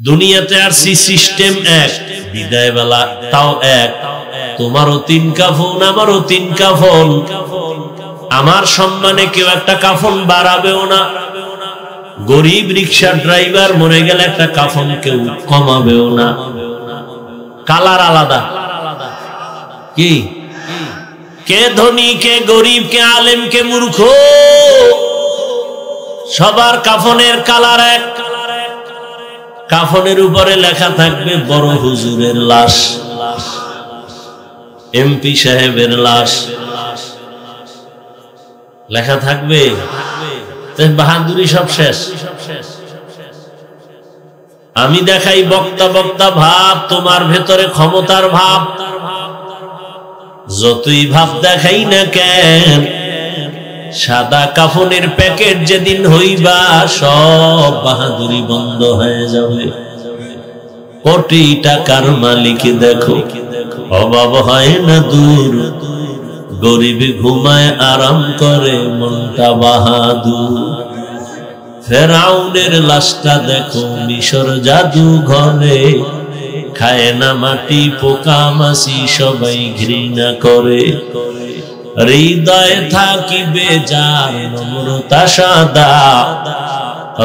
দুনিয়াতে আর সিস্টেম এক, বিদায় বেলা তাও এক। তোমারও 3 কাফন, আমারও 3 কাফন। আমার সম্মানে কেউ একটা কাফন বাড়াবেও না। গরিব রিক্সা ড্রাইভার মরে গেলে একটা কাফন কেউ কমাবেও না। কালার আলাদা। কি কে ধনী, কে গরিব, কে আলেম, কে মূর্খ, সবার কাফনের কালার এক। কাফনের উপরে লেখা থাকবে বড় হুজুরের লাশ, এমপি সাহেবের লাশ লেখা থাকবে। বাহাদুরি সব শেষ। আমি দেখাই বক্তা বক্তা ভাব, তোমার ভেতরে ক্ষমতার ভাব। যতই ভাব দেখাই না কেন, সাদা কাফনের প্যাকেট যেদিন হইবা সব বাহাদুরি বন্ধ হয়ে যাবে। কোটি টাকার মালিক দেখো, অভাব হয় না দূর। গরিব ঘুমায় আরাম করে, মনটা বাহাদুর। ফেরাউনের লাশটা দেখো মিশর জাদু ঘরে, খায় না মাটি পোকা মাছি, সবাই ঘৃণা করে। হৃদয়ে থাকিবে যার নম্রতা সাদা,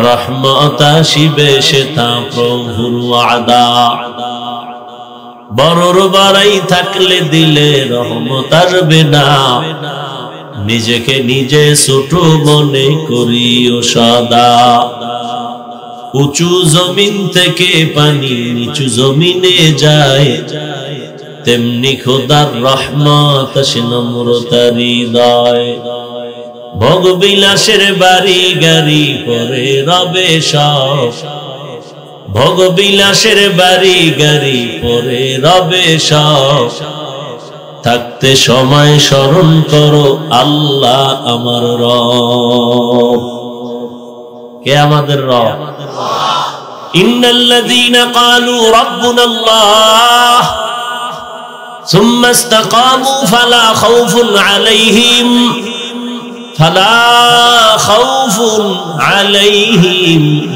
রহমত আসিবে সে তা প্রভুর ওয়াদা। বড়র বাড়াই থাকলে দিলে রহমত আসবে না, নিজেকে নিজে ছোট মনে করিও সদা। উঁচু জমিন থেকে পানি নিচু জমিনে যায়, তেমনি খোদার রহমত আসে নম্রতার হৃদয়। ভোগবিলাসের বাড়ি গাড়ি পরে রবে সব, ভোগবিলাসের বাড়ি গাড়ি পরে রবে সব। থাকতে সময় স্মরণ করো আল্লাহ আমার রব। কে আমাদের রব? ইন্নাল্লাযীনা ক্বালু রাব্বুনাল্লাহ সুম্মা ইসতাকামু ফালা খাউফুন আলাইহিম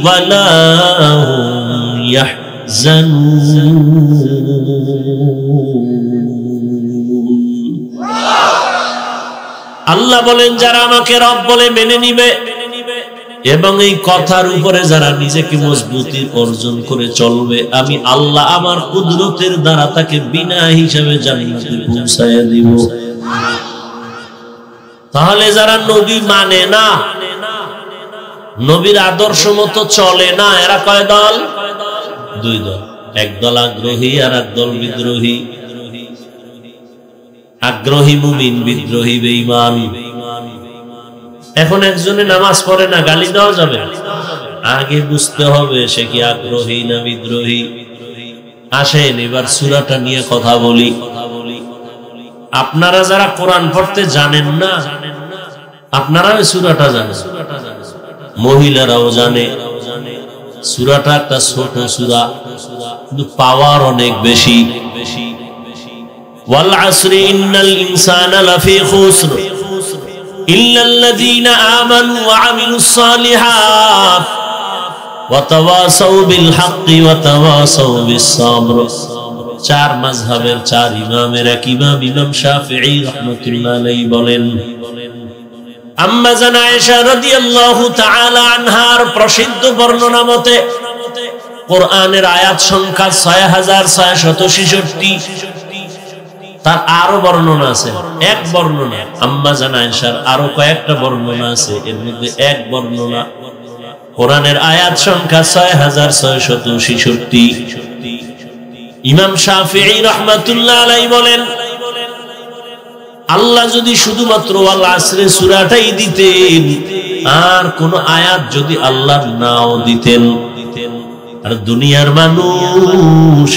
ওয়ালা হুম ইয়াহজানুন। আল্লাহ বলেন, যারা আমাকে রব বলে মেনে নিবে এবং এই কথার উপরে যারা নিজেকে মজবুতি অর্জন করে চলবে, আমি আল্লাহ আমার কুদরতের দ্বারা তাকে বিনা হিসাবে জান্নাতে পৌঁছায়া দিব। তাহলে যারা নবী মানে না, নবীর আদর্শ মতো চলে না, এরা কয় দল? 2 দল। এক দল আগ্রহী আর এক দল বিদ্রোহী। আগ্রহী মুমিন, বিদ্রোহী বেঈমান। এখন একজনে নামাজ পড়ে না, গালি দেওয়া যাবে? আগে বুঝতে হবে সে কি আগ্রহী না বিদ্রোহী। আসেন এবার সূরাটা নিয়ে কথা বলি। আপনারা যারা কোরআন পড়তে জানেন না, আপনারা ওই সূরাটা জানেন, মহিলারাও জানে। সূরাটা একটা ছোট সূরা, কিন্তু পাওয়ার অনেক বেশি। ওয়াল আসরি ইন্নাল ইনসানা লাফি খুসর ইল্লাল্লাযীনা আমানু ওয়া আমিলুস সালিহাত ওয়া তাওয়াসাউ বিল হাক্কি ওয়া তাওয়াসাউ বিস সাবর। 4 মাযহাবের 4 ইমামের এক ইমাম, ইমাম শাফিঈ রাহমাতুল্লাহ আলাইহি বলেন, আম্মা জান আয়েশা রাদিয়াল্লাহু তাআলা আনহার প্রসিদ্ধ বর্ণনা মতে কোরআনের আয়াত সংখ্যা 6666। তার আরো বর্ণনা আছে, এক বর্ণনা আম্মা জান আয়েশার আরো কয়েকটা বর্ণনা আছে, এর মধ্যে এক বর্ণনা কোরআনের আয়াত সংখ্যা 6666। ইমাম শাফিঈ রাহমাতুল্লাহ আলাইহি বলেন, আল্লাহ যদি শুধুমাত্র ওয়াল আসরে সূরাটাই দিতেন, আর কোন আয়াত যদি আল্লাহ নাও দিতেন, আর দুনিয়ার মানুষ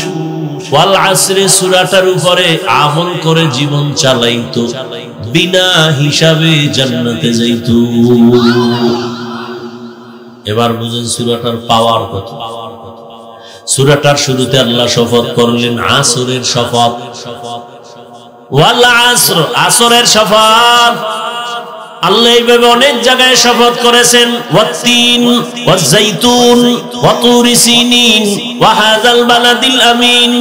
ওয়াল আসরে সূরাটার উপরে আমল করে জীবন চালাইতো, বিনা হিসাবে জান্নাতে যাইত। এবার বুঝেন সূরাটার পাওয়ার কত। সূরাটার শুরুতে আল্লাহ শপথ করলেন আসরের শপথ, ওয়াল আসর, আসরের শপথ। আল্লাহ এইভাবে অনেক জায়গায় শপথ করেছেন, ওয়াত্তিন ওয়াজ-যাইতুন ওয়া তুরি সিনিন ওয়া হাযাল বালাদিল আমিন।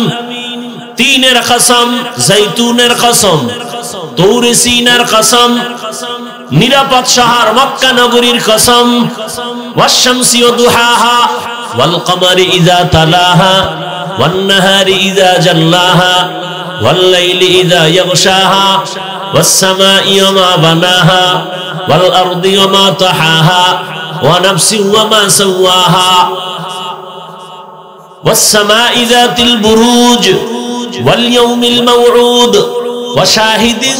তিনের কসম, যাইতুনের কসম, তুরি সিনার কসম, নিরাপদ শহর মক্কা নগরীর কসম, ওয়াশ-শামসি ওয়া দুহাহা ওয়াল কমারি ইযা তালাহা ওয়ান নাহারি ইযা জাল্লাহা ওয়াল লাইলি ইযা ইয়াগশাহা ওয়াস সামাই ওয়া মা বানাহা ওয়াল আরদি ওয়া মা তাহাহা ওয়া নাফসি ওয়া মা সাওয়াহা ওয়াস সামাই যাতিল বুরুজ ওয়াল ইয়াউমিল মাউউদ ওয়া শাহিদিন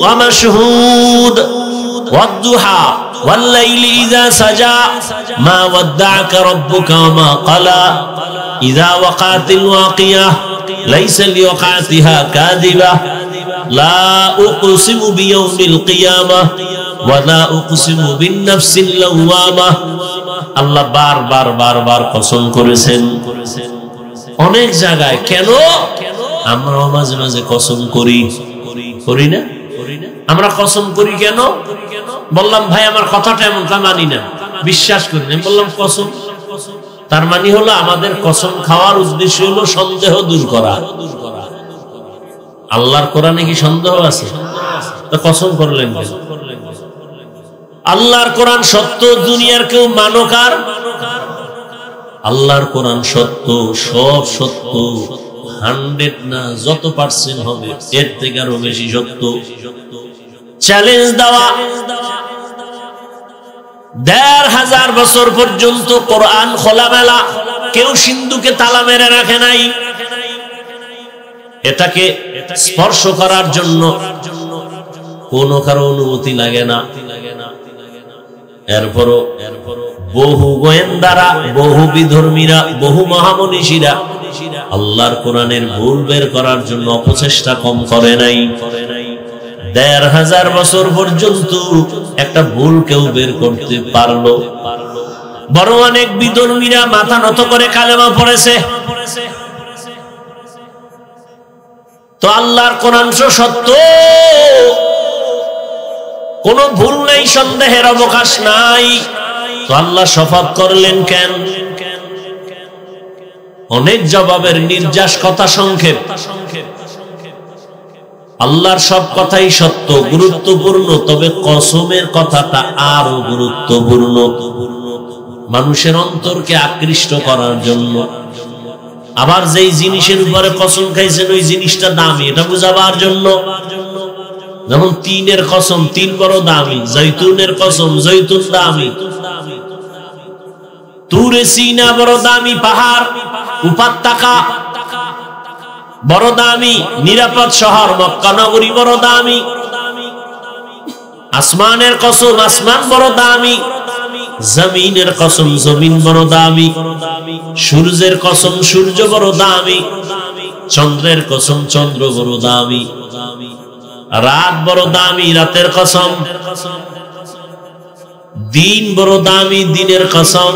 ওয়া মাশহুদ ওয়াদ দুহা ওয়াল লাইলি ইযা সাজা মা ওয়াদ্দাআকা রাব্বুকা ওয়া মা ক্বালা ইযা ওয়াকাতিল ওয়াকিয়াহ লাইসা লিওয়াকাতিহা কাযিবাহ লা উকসিমু বিয়াউমিল কিয়ামাহ ওয়া লা উকসিমু বিন-নাফসিল লাওয়ামাহ। আল্লাহ বারবার কসম করেছেন অনেক জায়গায়। কেন? আমরা মাঝে মাঝে কসম করি না? আমরা কসম করি কেন? বললাম ভাই আমার কথাটা এমন, তা মানি না, বিশ্বাস করি না। বললাম কসম, তার মানে হলো আমাদের কসম খাওয়ার উদ্দেশ্য হলো সন্দেহ দূর করা। আল্লাহর কোরআনে কি সন্দেহ আছে? তো কসম করলেন কেন? আল্লাহর কোরআন সত্য, দুনিয়ার কেউ মানক আর আল্লাহর কোরআন সত্য, সব সত্য, 100 না যত % হবে এর থেকে আরো বেশি সত্য। চ্যালেঞ্জ দেওয়া, ১৫০০ বছর পর্যন্ত কোরআন খোলামেলা, কেউ সিন্ধুকে তালা মেরে রাখে নাই। এটাকে স্পর্শ করার জন্য কোনো কারো অনুমতি লাগে না। এরপরও বহু গোয়েন্দারা, বহু বিধর্মীরা, বহু মহামনীষীরা আল্লাহর কোরআনের ভুল বের করার জন্য অপচেষ্টা কম করে নাই। ১৫০০ বছর পর্যন্ত একটা ভুল কেউ বের করতে পারলো? বড় অনেক বিধর্মীরা মাথা নত করে কালেমা পড়েছে। তো আল্লাহর কোরআন সত্য, কোন ভুল নেই, সন্দেহের অবকাশ নাই। তো আল্লাহ শপথ করলেন কেন? অনেক জবাবের নির্যাস কথা সংক্ষেপ। আল্লাহর সব কথাই সত্য, গুরুত্বপূর্ণ, তবে কসমের কথাটা আরো গুরুত্বপূর্ণ, মানুষের অন্তরকে আকৃষ্ট করার জন্য। আবার যেই জিনিসের উপরে কসম খাইছেন ওই জিনিসটা দামি, এটা বুঝাবার জন্য। যেমন তিনের কসম, তিন বড় দামি, জৈতুনের কসম, জৈতুন দামি, তুরে সিনা বড় দামি, পাহাড় উপত্যকা বড় দামি, নিরাপদ শহর মক্কা নগরী বড় দামি। আসমানের কসম, আসমান বড় দামি, জমিনের কসম, জমিন বড় দামি, সূর্যের কসম, সূর্য বড় দামি, চন্দ্রের কসম, চন্দ্র বড় দামি, রাত বড় দামি, রাতের কসম, দিন বড় দামি, দিনের কসম।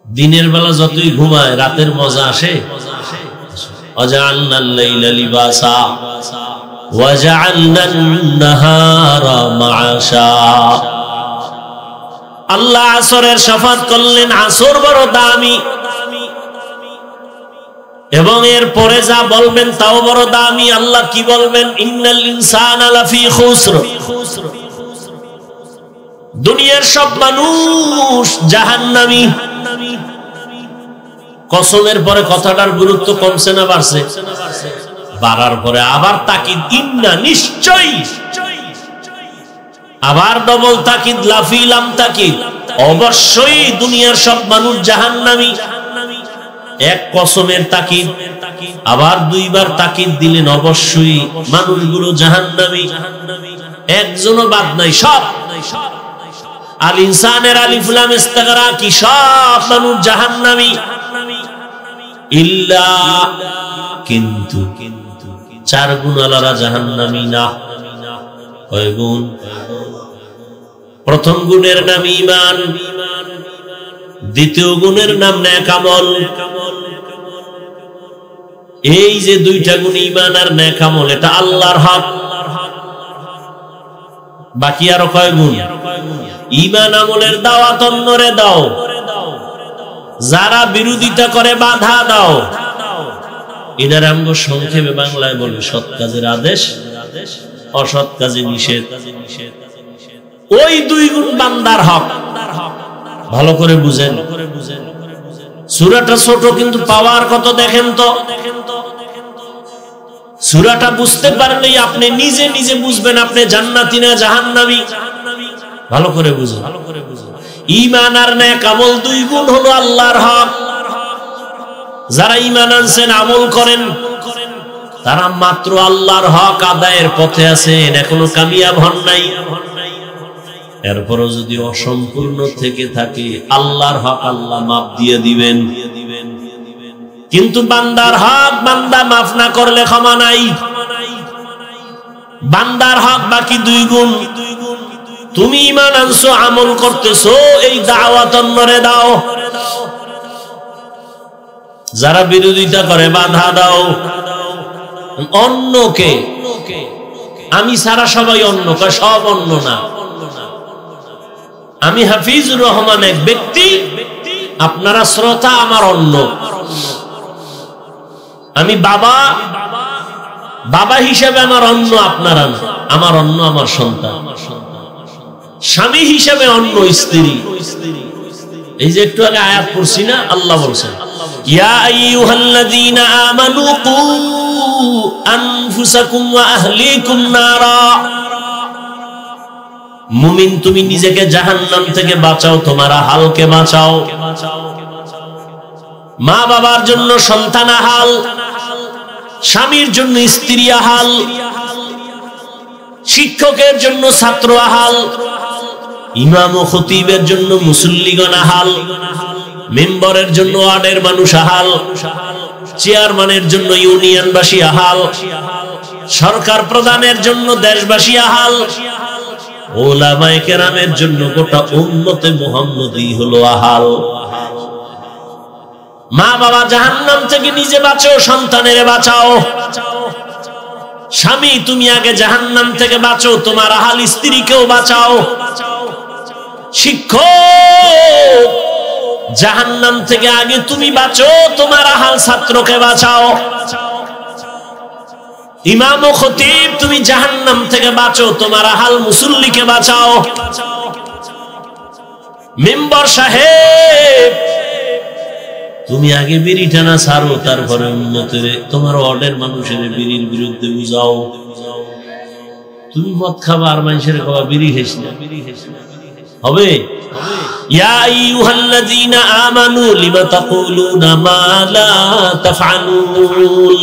দিনের বেলা যতই ঘুমায় রাতের মজা আসে। ওয়াজআলনাল লাইলা লিবাসা ওয়াজআলনান নাহারা মাআশা। আল্লাহ আসরের শপথ করলেন, আসর বড় দামি, এবং এর পরে যা বলবেন তাও বড় দামি। আল্লাহ কি বলবেন? ইন্নাল ইনসানা লাফি খুসর। দুনিয়ার সব মানুষ জাহান্নামী। কসমের পরে কথাটার গুরুত্ব কমছে না বাড়ছে? বাড়ার পরে আবার তাকিদ, ইন্না, নিশ্চয়ই। আবার ডবল তাকিদ, লাফি লাম তাকিদ, অবশ্যই দুনিয়ার সব মানুষ জাহান্নামী। এক কসমের তাকিদ, আবার দুইবার তাকিদ দিলেন, অবশ্যই মানুষগুলো জাহান্নামী, একজনও বাদ নাই, সব। আল ইনসানের আলিফ লাম ইস্তিগরা কি, সব মানুষ জাহান্নামী। ইল্লা, কিন্তু 4 গুণ আলারা জাহান্নামী না। কয় গুণ? প্রথম গুণের নাম ঈমান, দ্বিতীয় গুণের নাম নেক আমল। এই যে দুইটা গুণ ঈমান আর নেক আমল, এটা আল্লাহর হক। বাকি আরো কয় গুণ? ঈমান আমলের দাওয়াত অন্যরে দাও, যারা বিরোধিতা করে বাধা দাও। এদের আমগো সংক্ষেপে বাংলায় বলে সৎ কাজের আদেশ, অসৎ কাজে নিষেধ। ওই দুই গুণ বান্দার হক। ভালো করে বুঝেন। সূরাটা ছোট কিন্তু পাওয়ার কত দেখেন তো। সূরাটা বুঝতে পারলেই আপনি নিজে নিজে বুঝবেন আপনি জান্নাতি না জাহান্নামী। ভালো করে বুঝুন। ঈমান আর নেক আমল দুই গুণ হলো আল্লাহর হক। যারা ঈমান আনছেন, আমল করেন, তারা মাত্র আল্লাহর হক আদায়ের পথে আছেন, এখনো কামিয়াব হন নাই। এরপরও যদি অসম্পূর্ণ থেকে থাকে, আল্লাহর হক আল্লাহ মাফ দিয়ে দিবেন। কিন্তু বান্দার হক বান্দা মাফ না করলে ক্ষমা নাই। বান্দার হক বাকি দুই গুণ। তুমি ঈমান আনছো, আমল করতেছো, এই দাওয়াত অন্যরে দাও। যারা বিরোধিতা করে বাধা দাও। অন্যকে আমি সারা সবাই অন্য, সব অন্য না। আমি হাফিজুর রহমান এক ব্যক্তি, আপনারা শ্রোতা, আমার অন্য। আমি বাবা, বাবা হিসেবে আমার অন্য, আপনারা আমার অন্য, আমার সন্তান। স্বামী হিসেবে অন্য, স্ত্রী। এই যে একটু আগে আয়াত পড়ছি না, আল্লাহ বলছেন ইয়া আইয়ুহাল্লাযীনা আমানু কু আনফুসাকুম ওয়া আহলিকুম নারা। মুমিন, তুমি নিজেকে জাহান্নাম থেকে বাঁচাও, তোমার আহালকে বাঁচাও। মা বাবার জন্য সন্তান আহাল, স্বামীর জন্য স্ত্রী আহাল, শিক্ষকের জন্য ছাত্র আহাল, ইমাম ও খতিবের জন্য মুসল্লিগণ আহাল, মেম্বারের জন্য ওয়ার্ডের মানুষ আহাল, চেয়ারম্যানের জন্য ইউনিয়নবাসী আহাল, সরকার প্রধানের জন্য দেশবাসী আহাল, ওলামায়ে কেরামের জন্য গোটা উম্মতে মুহাম্মদী হলো আহাল। মা বাবা জাহান্নাম থেকে নিজে বাঁচো, সন্তানের বাঁচাও। স্বামী, তুমি আগে জাহান্নাম থেকে বাঁচো, তোমার আহাল স্ত্রীকেও বাঁচাও। শিক্ষক, জাহান্নাম থেকে আগে তুমি বাঁচো, তোমার আহাল ছাত্রকে বাঁচাও। ইমাম ও খতিব, তুমি জাহান্নাম থেকে বাঁচো, তোমার আহাল মুসল্লিকে বাঁচাও। মেম্বার সাহেব, তুমি আগে বিড়ি টানা ছাড়ো, তারপরে উন্নতিরে তোমার ওয়ার্ডের মানুষের বিড়ির বিরুদ্ধে বুঝাও। তুমি মদ খাবা আর মানুষের খাওয়া, বিড়ি খাইস না, হবে? ইয়া আইয়ুহাল্লাযীনা আমানু লিমা তাকুলুনা মা লা তাফআলুন।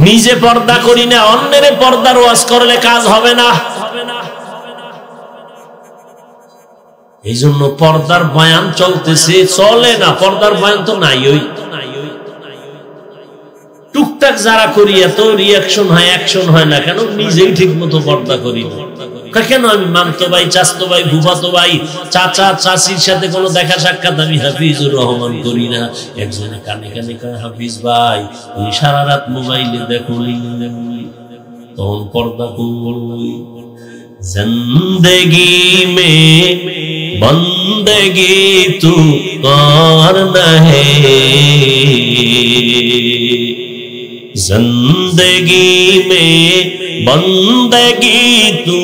নিজে পর্দা করি না, অন্যের পর্দার ওয়াজ করলে কাজ হবে না। এই জন্য পর্দার বয়ান চলতেছে, চলে না। পর্দার বয়ান তো নাই, ওই টুকটাক যারা করি, এত রিয়াকশন হয়, অ্যাকশন হয় না কেন? নিজেই ঠিক মতো পর্দা করি না কেন? আমি মামতো ভাই, চাচতো ভাই, ফুফাতো ভাই, চাচা চাচির সাথে কোনো দেখা সাক্ষাৎ আমি হাফিজুর রহমান করি না। একজনে কানে কানে কয়, হাফিজ ভাই তুমি সারা রাত মোবাইলে দেখো, তখন পর্দা করবই। জিন্দেগি মে বন্দেগি তু করনা হে, जिंदगी में बंदगी तू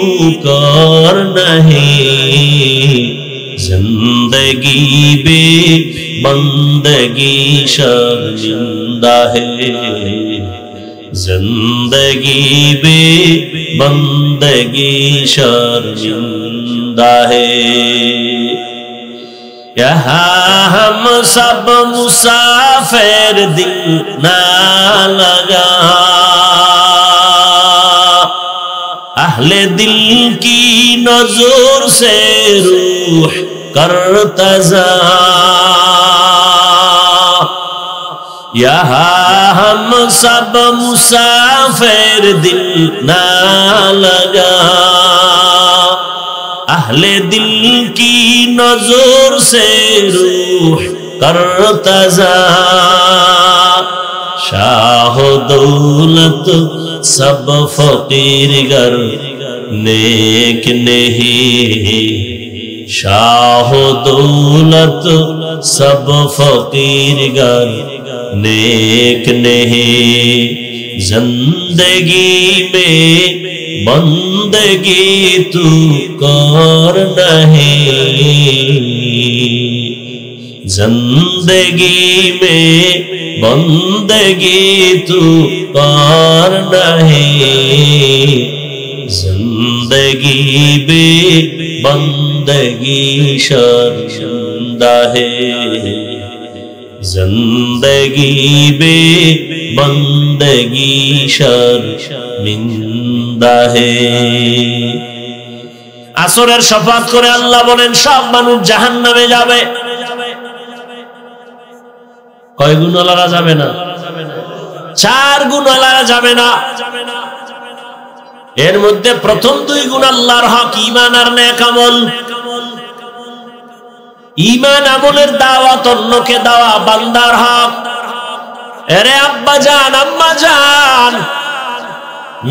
करना है, जिंदगी बे बंदगी शर्मिंदा है, जिंदगी बे बंदगी शर्मिंदा है। यहाँ हम सब मुसाफिर दिल ना लगा, अहले दिल की नजर से रूह करता जा। यहाँ हम सब मुसाफिर दिल ना लगा, अहले दिल की नजर से रूह करतजा शाह दौलत सब फकीर गर नेक नहीं शाह दौलत सब फकीर गर नेक नहीं जिंदगी में बंदगी तू कर नहीं जिंदगी में बंदगी तू कर नहीं जिंदगी बे बंदगी शर्मिंदा है जिंदगी बे बंदगी शर्मिंदा है আসরের শফাত করে আল্লাহ বলেন সব মানুষ জাহান্নামে যাবে কয় গুণওয়ালারা যাবে না 4 গুণওয়ালারা যাবে না এর মধ্যে প্রথম 2 গুণ আল্লাহর হক ঈমান আর নেক আমল ঈমান আমলের দাওয়াত অন্যকে দেওয়া বান্দার হক আরে আব্বা জান আম্মা জান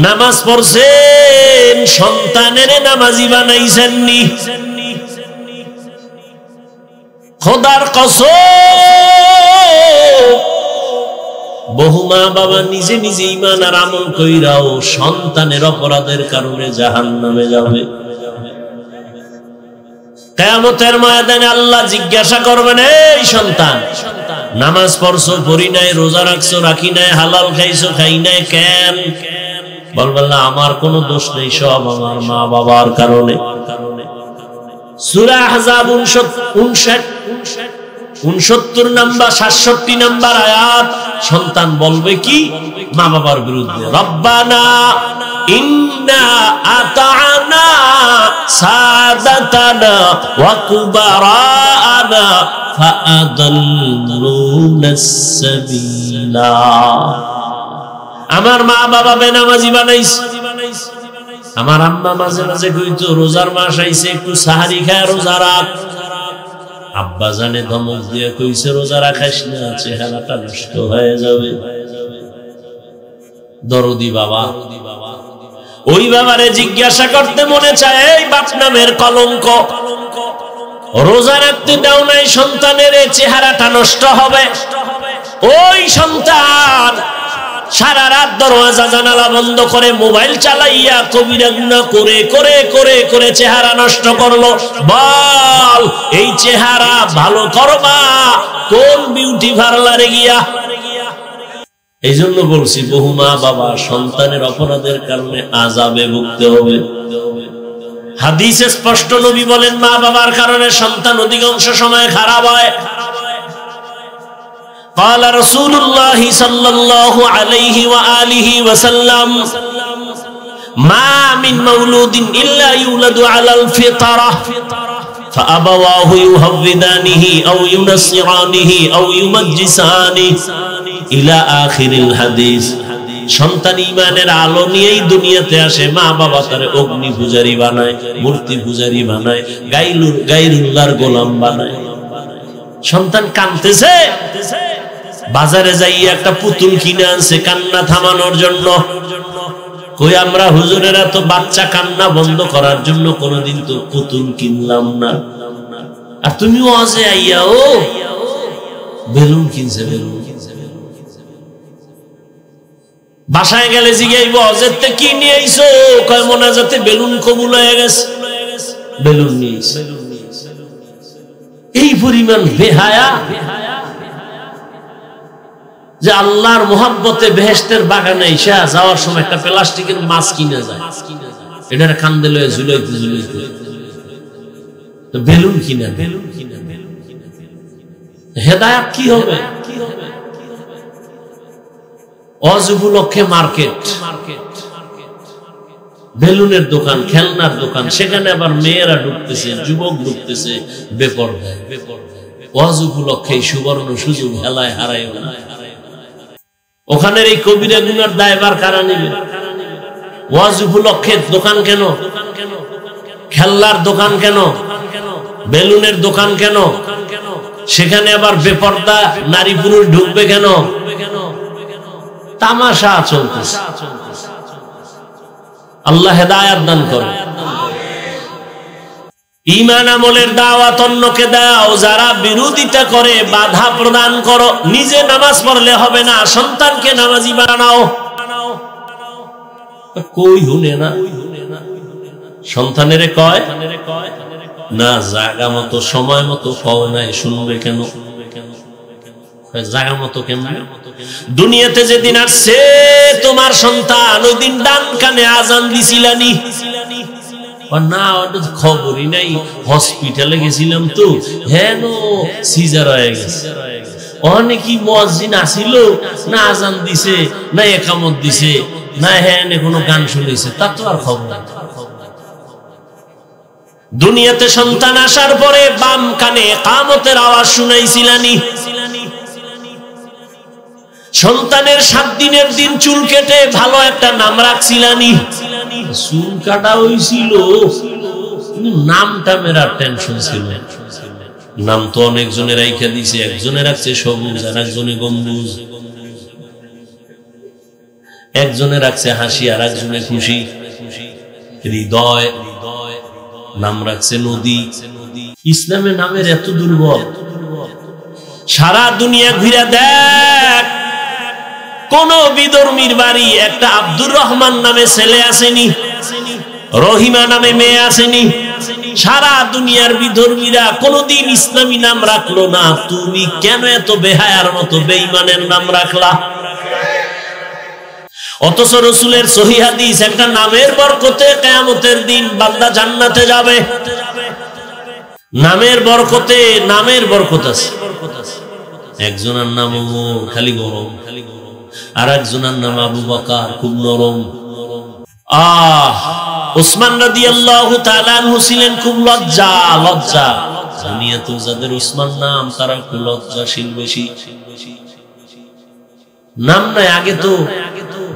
নামাজ পড়ছেন সন্তানের নামাজি বানাইছেন নি খোদার কসম বহু মা বাবা নিজে নিজে ঈমান আর আমল কইরাও সন্তানের অপরাধের কারণে জাহান্নামে যাবে কিয়ামতের ময়দানে আল্লাহ জিজ্ঞাসা করবেন এই সন্তান নামাজ পড়ছো পড়ি নাই রোজা রাখছো রাখি নাই হালাল খাইছো খাই নাই কেন বলবেন না আমার কোনো দোষ নেই সব আমার মা বাবার কারণে সূরা আহজাব 69 নাম্বার 67 নাম্বার আয়াত সন্তান বলবে কি মা বাবার বিরুদ্ধে রব্বানা ইন্না আতা'না সাদাতানা ওয়া কুবারানা ফাআদাল্লুনাস সাবিলা আমার মা বাবা বেনামাজি বানাইছে আমার আম্মা মাঝে মাঝে কইতো রোজার মাস আইছে একটু সাহারি খায় রোজা রাখ আব্বা জানে ধমক দিয়ে কইছে রোজা রাখিস না চেহারাটা নষ্ট হয়ে যাবে দরদি বাবা ওই বাবারে জিজ্ঞাসা করতে মনে চায় এই বাপ নামের কলঙ্ক রোজা রাখতে দাও নাই সন্তানের চেহারাটা নষ্ট হবে ওই সন্তান সারা রাত দরওয়াজা জানালা বন্ধ করে মোবাইল চালাইয়া কবিরা গুনাহ করে করে করে করে চেহারা নষ্ট করলো বল এই চেহারা ভালো করবা কোন বিউটি পার্লারে গিয়া এইজন্য বলছি বহু মা বাবা সন্তানের অপরাধের কারণে আযাবে ভুগতে হবে হাদিসে স্পষ্ট নবী বলেন মা বাবার কারণে সন্তান অধিকাংশ সময় খারাপ হয় قال رسول الله صلى الله عليه وآله وسلم ما من مولود إلا يولد على الفطرة فأبواه يهودانه أو ينصرانه أو يمجسانه إلى آخر الحديث সন্তান ঈমানের আলো নিয়েই দুনিয়াতে আসে মা বাবা তারে অগ্নি পূজারী বানায় মূর্তি পূজারী বানায় গায়রুল্লাহর গোলাম বানায় সন্তান কাঁদতেছে বাজারে যাইয়া একটা পুতুল কিনে আনছে কান্না থামানোর জন্য কই আমরা হুজুরেরা তো বাচ্চা কান্না বন্ধ করার জন্য কোনোদিন তো পুতুল কিনলাম না আর তুমি ওয়াজে আইয়া ও বেলুন কিনছে বেলুন বাসায় গেলে জিগাইব ওয়াজেতে কি নিয়ে আইছো কয় মোনাজাতে বেলুন কবুল হয়ে গেছে বেলুন নিয়েছে এই পরিমাণ বেহায়া যে আল্লাহর মোহাব্বতে বেহেশতের বাগানে এসে যাওয়ার সময় একটা প্লাস্টিকের মাছ কিনে যায় এটার কান্দে লয়ে ঝুলাইতে ঝুলাইতে তো বেলুন কিনা হেদায়েত কি হবে অযুবলক্ষে মার্কেট বেলুনের দোকান খেলনার দোকান সেখানে আবার মেয়েরা ঢুকতেছে যুবক ঢুকতেছে বেপরদায় অযুবলক্ষে সুবর্ণ সুযোগ হেলায় হারায় না ওখানের এই কবিরা গুনার দায়ভার কারা নেবে ওয়াজ উপলক্ষের দোকান কেন খেলনার দোকান কেন বেলুনের দোকান কেন সেখানে আবার বেপর্দা নারী পুরুষ ঢুকবে কেন? তামাশা চলতেছে। আল্লাহ হেদায়েত দান করে। ঈমান আমলের দাওয়াত অন্যকে দাও, যারা বিরোধিতা করে বাধা প্রদান করো। নিজে নামাজ পড়লে হবে না, সন্তানকে নামাজি বানাও। কই হুনে না, সন্তানেরে কয় না জায়গা মতো সময় মতো কও নাই, শুনবে কেন? জায়গা মতো কেমন? দুনিয়াতে যেদিন আসছে তোমার সন্তান, ওই দিন ডান কানে আজান দিছিলানি না? খবরই নাই, হসপিটালে গেছিলাম তো, হ্যাঁ সিজার হয়ে গেছে। অনেকই মুয়াজ্জিন আসিল না, আজান দিছে না, একামত দিছে না, হ্যাঁ কোনো গান শুনেছে, তা তো আর খবর। দুনিয়াতে সন্তান আসার পরে বাম কানে ইকামতের আওয়াজ শুনাইছিলানি। সন্তানের 7 দিনের দিন চুল কেটে ভালো একটা নাম রাখছিলানি। চুল কাটা হয়েছিল, নামটা মেরা টেনশন ছিল। নাম তো অনেকজনে রাইখা দিছে, একজনে রাখছে সবুজ, আর একজনে গম্বুজ, একজনে রাখছে হাসি, আর একজনে খুশি। হৃদয় নাম রাখছে নদী। ইসলামের নামের এত দুর্বল। সারা দুনিয়া ঘুরে দেখ, কোন বিধর্মীর বাড়ি একটা আব্দুর রহমান নামে ছেলে আসেনি, রহিমা নামে মেয়ে আসেনি। সারা দুনিয়ার বিধর্মীরা কোনদিন ইসলামী নাম রাখলো না। তুমি কেন এত বেহায়ার মতো বেঈমানের নাম রাখলা? অথচ রাসূলের সহিহ হাদিস, একটা নামের বরকতে কিয়ামতের দিন বান্দা জান্নাতে যাবে। নামের বরকতে, নামের বরকত আছে। একজনের নাম খালি গরম, আর একজনের নাম আবু বকর, খুব নরম। উসমান রাদিয়াল্লাহু তাআলা আনহু ছিলেন খুব লজ্জা। দুনিয়াতে যাদের উসমান নাম, তারা খুব লজ্জাশীল বেশি। নাম নাই। আগে তো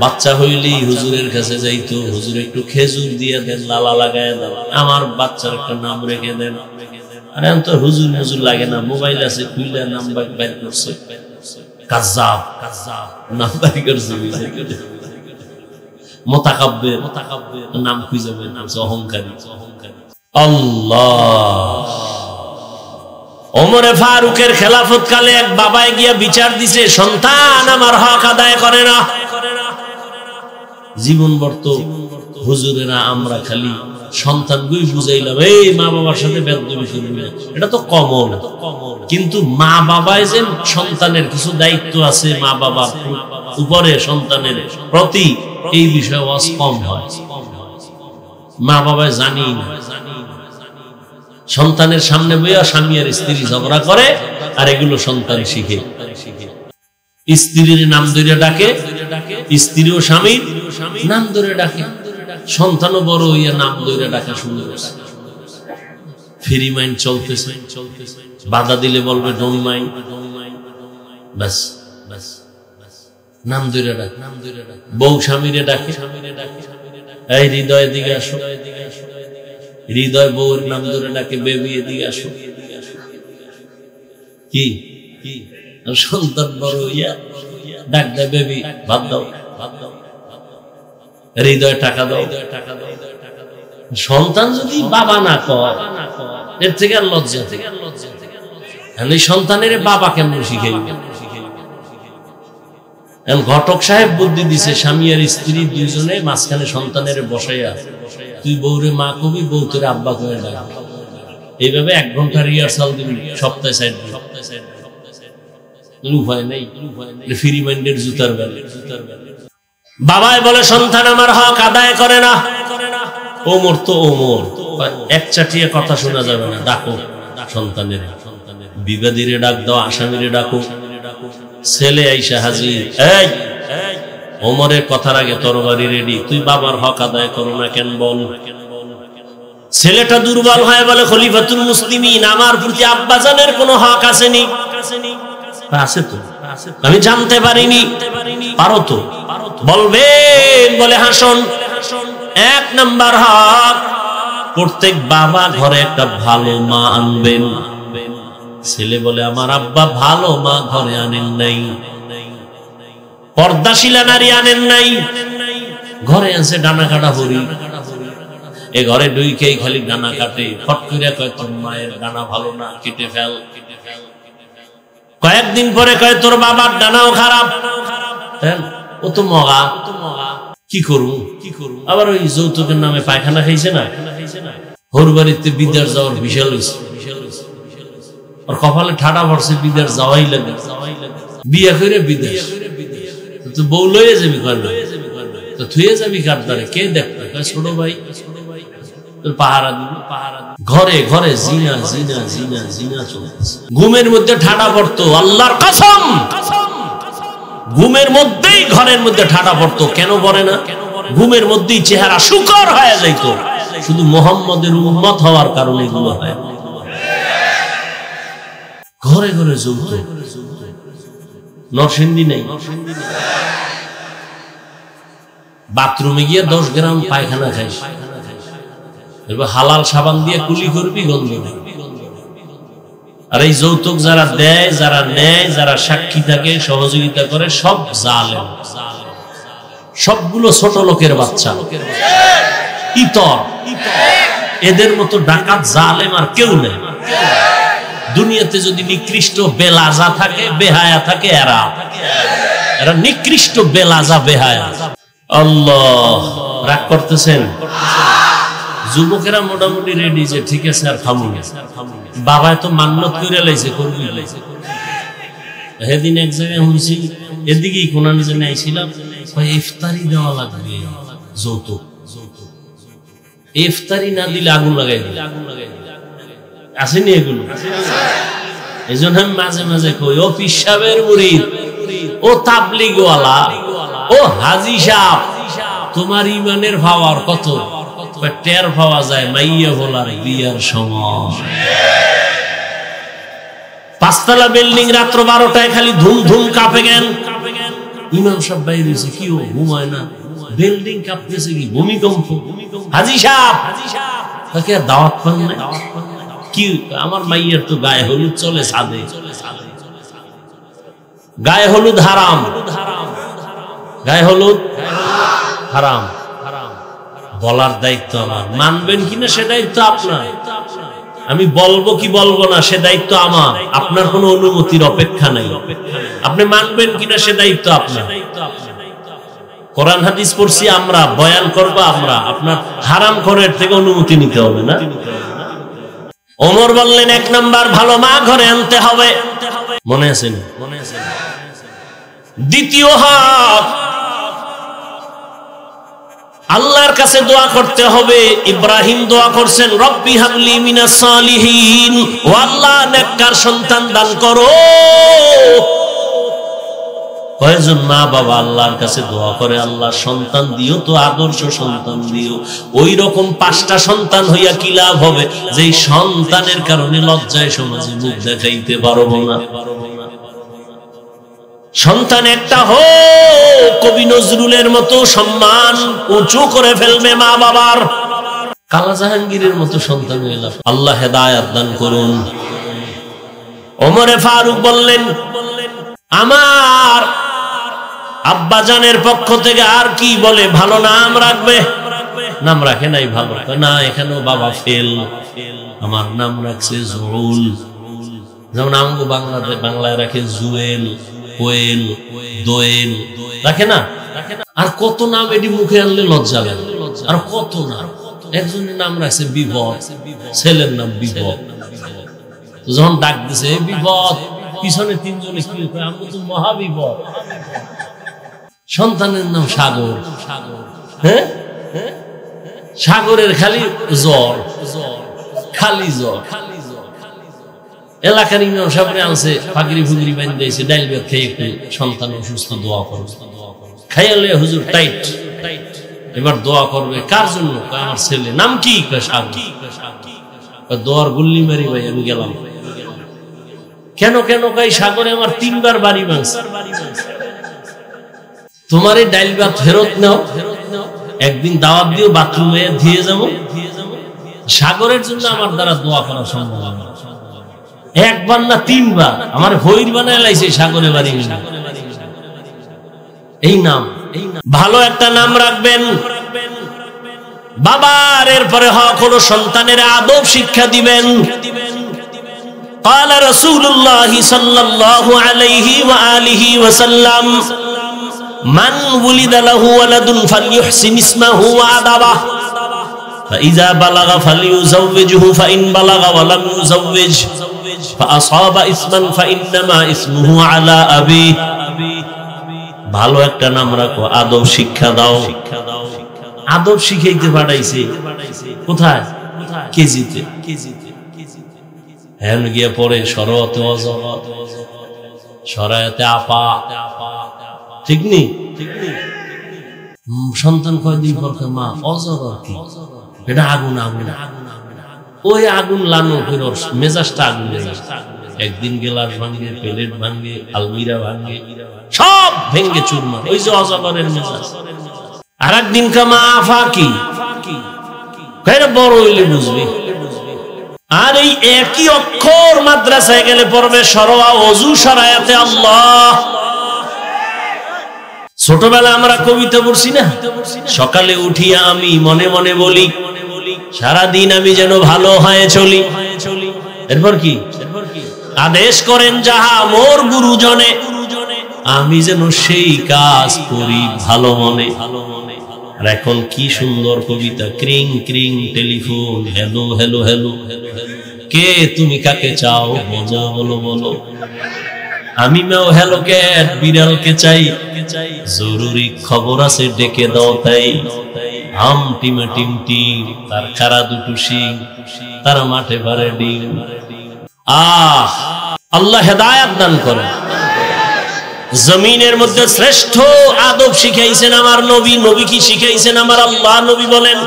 বাচ্চা হইলেই হুজুরের কাছে যাইতো, হুজুর একটু খেজুর দিয়ে দেন, লালা লাগায় দেন, আমার বাচ্চার একটা নাম রেখে দেন। আর এখন তো হুজুর মুজুর লাগে না, মোবাইল আছে, খুইলা নাম বাইর করছে, কাজ্জাব নাম বাইর করছে। মুতাকাব্বির নাম খুঁজে বের করছে, অহংকারী। আল্লাহ। ওমরে ফারুকের খেলাফত কালে এক বাবায় গিয়া বিচার দিছে, সন্তান আমার হক আদায় করে না। জীবন বর্ত হুজুরেরা আমরা খালি সন্তানগুই বুঝাইলাম, এই মা বাবার সাথে বেদবি করবি না, এটা তো কমন। কিন্তু মা বাবায় যে সন্তানের কিছু দায়িত্ব আছে মা বাবার উপরে সন্তানের প্রতি, এই বিষয়ে ওয়াজ কম হয়। মা বাবায় জানি না। সন্তানের সামনে বইয়া স্বামী আর স্ত্রী ঝগড়া করে, আর এগুলো সন্তান শিখে। স্ত্রীর নাম ধরে ডাকে, স্ত্রীও স্বামীর নাম ধরে ডাকে, সন্তানও বড় হইয়া নাম ধরে ডাকা শুরু করছে। ফ্রি মাইন্ড চলতেছে, বাধা দিলে বলবে ডোন্ট মাইন্ড, বাস নাম ধরে ডাকে। বউ স্বামীরে ডাকে, এই হৃদয়ের দিকে আসো, হৃদয় বউর নাম ধরে ডাকে, বেবি এদিকে আসো। কি সন্তান বড় হইয়া ডাক দেয়, বেবি ভাত দাও, হৃদয় টাকা দাও। সন্তান যদি বাবা না কয়, এর থেকে আর লজ্জা। সন্তানের বাবা কেমন শিখাইবে? ঘটক সাহেব বুদ্ধি দিছে, স্বামী আর স্ত্রী দুইজনে মাঝখানে সন্তানের বসাইয়া, তুই বউরে মা কবি, বউ তোরে আব্বা করে ডাক। এইভাবে 1 ঘন্টা রিহার্সাল দিবি, সপ্তাহে 4 দিন। উপায় নেই, ফ্রি মাইন্ডের জুতার বেলা। বাবাই বলে সন্তান আমার হক আদায় করে না। ওমর তো ওমর, এক চাটিয়া কথা শোনা যাবে না, ডাকো সন্তানের। বিবাদীরে ডাক দাও, আসামিরে ডাকো। ছেলে আইসা হাজির, এই ওমরের কথার আগে তরবারি রেডি, তুই বাবার হক আদায় করো না কেন বল। ছেলেটা দুর্বল হয় বলে, খলিফাতুল মুসলিমিন, আমার প্রতি আব্বাজানের কোনো হক আসেনি। আছে তো, আমি জানতে পারিনি। পারো তো বলবেন, বলে হাসন। 1 নাম্বার হক, প্রত্যেক বাবা ঘরে একটা ভালো মা আনবেন। ছেলে বলে আমার আব্বা ভালো মা ঘরে আনেন নাই, পর্দাশীলা নারী আনেন নাই, ঘরে আছে ডানা কাটা হরি। এ ঘরে ঢুকেই খালি ডানা কাটে। ফট করে কয় তোর মায়ের ডানা ভালো না, কেটে ফেল। কয়েকদিন পরে কয় তোর বাবার ডানাও খারাপ, ও তো মগা, কি করবো। আবার ওই যৌতুকের নামে পায়খানা খাইছে না, হোর বাড়িতে বিদেশ যাওয়ার বিশাল হয়েছে, আর কপালে ঠাডা পড়ছে বিদেশ যাওয়াই লাগে। বিয়ে করে বিদেশ তো বউ লয়ে যাবি, কয় না তো থুয়ে যাবি কার দ্বারে, কে দেখবে? ছোট ভাই পাহারা দিবি। ঘরে ঘরে জিনা জিনা জিনা জিনা চলতেছে। ঘুমের মধ্যে ঠাডা পড়তো, আল্লাহর কসম ঘুমের মধ্যেই ঘরের মধ্যে ঠাডা পড়তো। কেন পড়ে না? ঘুমের মধ্যেই চেহারা শুকর হয়ে যাইতো। শুধু মুহাম্মদের উম্মত হওয়ার কারণে এগুলো হয়। ঘরে ঘরে যৌতুক, নরসিংদী নেই, বাথরুমে গিয়ে 10 গ্রাম পায়খানা খাইস, হালাল সাবান দিয়ে কুলি করবি, গন্ধ নেই। আর এই যৌতুক যারা দেয়, যারা নেয়, যারা সাক্ষী থাকে, সহযোগিতা করে, সব জালেম, সবগুলো ছোট লোকের বাচ্চা, ইতর। এদের মতো ডাকাত জালেম আর কেউ নেই দুনিয়াতে। যদি নিকৃষ্ট বেলাজা থাকে, বেহায়া থাকে, এরা নিকৃষ্ট বেলাজা, বেহায়া। আল্লাহ, রাগ করতেছেন? যুবকেরা মোটামুটি রেডি যে ঠিক আছে আর থামুন। বাবা তো মান্যত করে লাইছে, করবি। সেদিন এক জায়গায় শুনছি, এদিকেই কোনানি জন্য আইছিলাম, ইফতারি দেওয়া লাগবে, যৌতুক। ইফতারি না দিলে আগুন লাগাই দিলে, আসেনি এগুলো? এই জন্য আমি মাঝে মাঝে কই, ও পিসাবের মুরিদ, ও তাবলিগওয়ালা, ও হাজি সাহেব, তোমার ইমানের পাওয়ার কত টের পাওয়া যায় মাইয়া বলার বিয়ার সময়। 5 তলা বিল্ডিং, রাত্র 12টায় খালি ধুম ধুম কাঁপে গেন। ইমাম সাহেব বাইরে হয়েছে, কি ও ঘুমায় না? বিল্ডিং কাঁপতেছে, কি ভূমিকম্প? হাজি সাহেব তাকে আর দাওয়াত পান না? কি আমার মাইয়ার তো গায়ে হলুদ চলে ছাদে, গায়ে হলুদ হারাম, গায়ে হলুদ হারাম। বলার দায়িত্ব আমার, মানবেন কিনা সে দায়িত্ব আপনার। আমি বলবো কি বলবো না সে দায়িত্ব আমার, আপনার কোনো অনুমতির অপেক্ষা নাই। আপনি মানবেন কিনা সে দায়িত্ব আপনার। কোরআন হাদিস পড়ছি আমরা, বয়ান করবো আমরা, আপনার হারাম করার থেকে অনুমতি নিতে হবে না। ওমর বললেন 1 নাম্বার ভালো মা ঘরে আনতে হবে, মনে আছে? দ্বিতীয় হক, আল্লাহর কাছে দোয়া করতে হবে। ইব্রাহিম দোয়া করছেন, রব্বি হাবলি মিনাস সালিহিন, ও আল্লাহ নেককার সন্তান দান করো। কয়েকজন মা বাবা আল্লাহর কাছে দোয়া করে, আল্লাহ সন্তান দিও তো, আদর্শ সন্তান দিও। ওই রকম 5টা সন্তান হইয়া কি লাভ হবে, যে সন্তানের কারণে লজ্জায় সমাজে মুখ দেখাইতে পারবো না। সন্তান একটা হোক, কবি নজরুলের মতো সম্মান উঁচু করে ফেলবে মা বাবার। কালা জাহাঙ্গীরের মতো সন্তান হইল, আল্লাহ হেদায়েত দান করুন। ওমরে ফারুক বললেন, আমার আব্বাজানের পক্ষ থেকে আর কি বলে ভালো নাম রাখবে? নাম রাখে নাই ভালো না, এখানেও বাবা ফেল, আমার নাম রাখছে জুল। যেমন আমগো বাংলায় রাখে জুয়েল, কোয়েল, দোয়েল, রাখে না? আর কত নাম এটি মুখে আনলে লজ্জা লাগে। আর কত নাম, একজনের নাম রাখছে বিপদ, ছেলের নাম বিপদ। যখন ডাক দিছে বিপদ, পিছনে 3 জনে কি আমি তো মহাবিপদ। সন্তানের নাম সাগর, হ্যাঁ, সাগরের খালি জ্বর, খালি জ্বর। এলাকার ইমাম সাহেব আনছে, পাগড়ি ফুগড়ি বাঁধে দিয়েছে, ডাইল ভাত খেয়ে একটু সন্তান অসুস্থ, দোয়া করো। খাইয়ালে হুজুর টাইট, এবার দোয়া করবে। কার জন্য? আমার ছেলে। নাম কি? দোয়ার গুল্লি মারি ভাই আমি গেলাম। কেন কেন কই সাগরে আমার 3 বার বাড়ি ভাঙছে। তোমার এই ডাইল ভাত ফেরত নাও, একদিন দাওয়াত দিও, বাথরুমে ধুয়ে যাবো। সাগরের জন্য আমার দ্বারা দোয়া করা সম্ভব না। একবার না তিনবার আমার হইর বানায় লাইছে সাগরে বাড়ি। এই নাম ভালো একটা নাম রাখবেন বাবার, এরপরে হক হলো সন্তানের আদব শিক্ষা দিবেন। قال رسول الله صلى الله عليه وآله وسلم من ولد له ولد فليحسن اسمه وأدبه فإذا بلغ فليزوجه فإن بلغ ولم يزوج فأصاب اسما فإنما اسمه على أبيه। ভালো একটা নাম রাখো, আদব শিক্ষা দাও। আদব শিখাইতে পাঠাইছে কোথায়? কেজিতে। হ্যাঁ গিয়ে পড়ে সরতে অজরত, সরায়াতে আপা, ঠিক নেই? সন্তান কয়দিন পর মা অজরত কি? এটা আগুন। আগুন ওই আগুন লানো ফেরর মেজাজটা আগুন। একদিন গেলাস ভাঙ্গে, প্লেট ভাঙ্গে, আলমিরা ভাঙ্গে, সব ভেঙ্গে চুরমার। ওই যে অজগরের মেজাজ। আর একদিন কামা আফা কি বড় হইলে বুঝবি। আর এই একই অক্ষর মাদ্রাসায় গেলে পড়বে সরোয়া অজু সরায়াতে আল্লাহ। ছোটবেলা আমরা কবিতা পড়ছি না, সকালে উঠিয়া আমি মনে মনে বলি সারাদিন আমি যেন ভালো হয়ে চলি। এরপর কি আদেশ করেন যাহা মোর গুরুজনে, আমি যেন সেই কাজ করি ভালো মনে। আর এখন কি সুন্দর কবিতা, ক্রিং ক্রিং টেলিফোন, হ্যালো হ্যালো হ্যালো, কে তুমি কাকে চাও বলো বলো বলো। আমি মেও হ্যালো ক্যাট বিড়ালকে চাই, জরুরি খবর আছে ডেকে দাও তাই। আম টিমে টিম টিম, তার খারা দুটো শিং, তারা মাঠে পারে ডিম। আল্লাহ হেদায়াত দান করেন। জমিনের মধ্যে শ্রেষ্ঠ আদব শিখাইছেন আমার নবী। নবী কি শিখাইছেন আমার আল্লাহ? নবী বলেন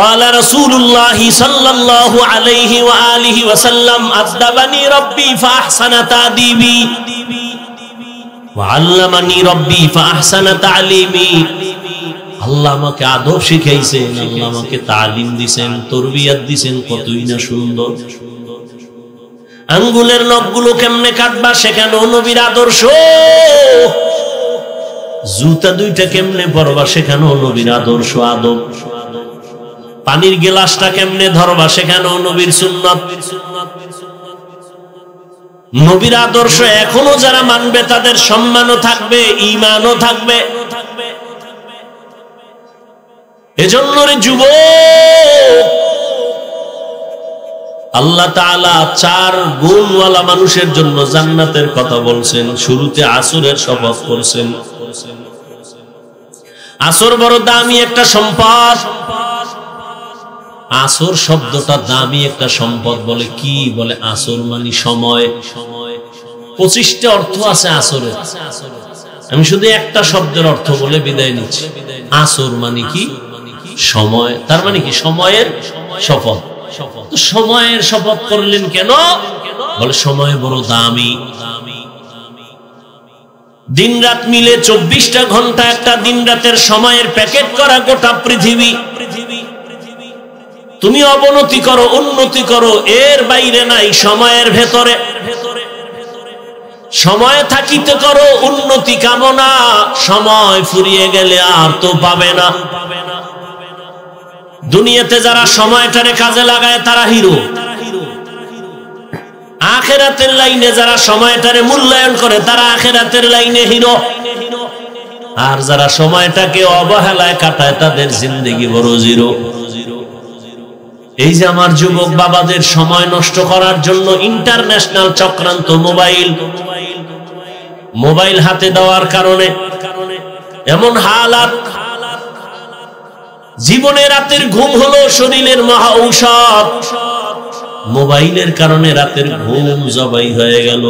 قال رسول الله صلى الله عليه وآله وسلم أدبني ربي فأحسن تأديبي وعلمني ربي فأحسن تعليمي। আল্লাহ আমাকে আদব শিখাইছেন, আল্লাহ আমাকে তালিম দিছেন, তরবিয়ত দিছেন, কতই না সুন্দর। আঙ্গুলের নখগুলো কেমনে কাটবা সেখানেও নবীর আদর্শ। জুতা দুইটা কেমনে পরবা সেখানেও নবীর আদর্শ আদব। পানির গ্লাসটা কেমনে ধরবা সেখানেও নবীর সুন্নাত, নবীর আদর্শ। এখনো যারা মানবে তাদের সম্মানও থাকবে, ঈমানও থাকবে। এজন্য রে যুবক, আল্লাহ তাআলা 4 গুণওয়ালা মানুষের জন্য জান্নাতের কথা বলছেন। শুরুতে আসরের শপথ করছেন। আসর বড় দামি একটা সম্পদ। আসর শব্দটা দামি একটা সম্পদ। বলে কি? বলে আসর মানে সময়। 25টা অর্থ আছে আসরের। আমি শুধু একটা শব্দের অর্থ বলে বিদায় নিচ্ছি। আসর মানে কি? সময়। তার মানে কি? সময়ের শপথ। তো সময়ের শপথ করলেন কেন? বলে সময় বড় দামি। দিন রাত মিলে 24টা ঘন্টা একটা দিন রাতের সময়ের প্যাকেট করা গোটা পৃথিবী। তুমি অবনতি করো উন্নতি করো, এর বাইরে নাই, সময়ের ভেতরে। সময় থাকিতে করো উন্নতি কামনা, সময় ফুরিয়ে গেলে আর তো পাবে না। দুনিয়াতে যারা সময়টারে কাজে লাগায় তারা হিরো। আখিরাতের লাইনে যারা সময়টারে মূল্যায়ন করে তারা আখিরাতের লাইনে হিরো। আর যারা সময়টাকে অবহেলায় কাটায় তাদের জিন্দেগি বড় জিরো। এই যে আমার যুবক বাবাদের সময় নষ্ট করার জন্য ইন্টারন্যাশনাল চক্রান্ত, মোবাইল হাতে দেওয়ার কারণে এমন হালাত। জীবনে রাতের ঘুম হলো শরীরের মহা ঔষধ। মোবাইলের কারণে রাতের ঘুম জবাই হয়ে গেল।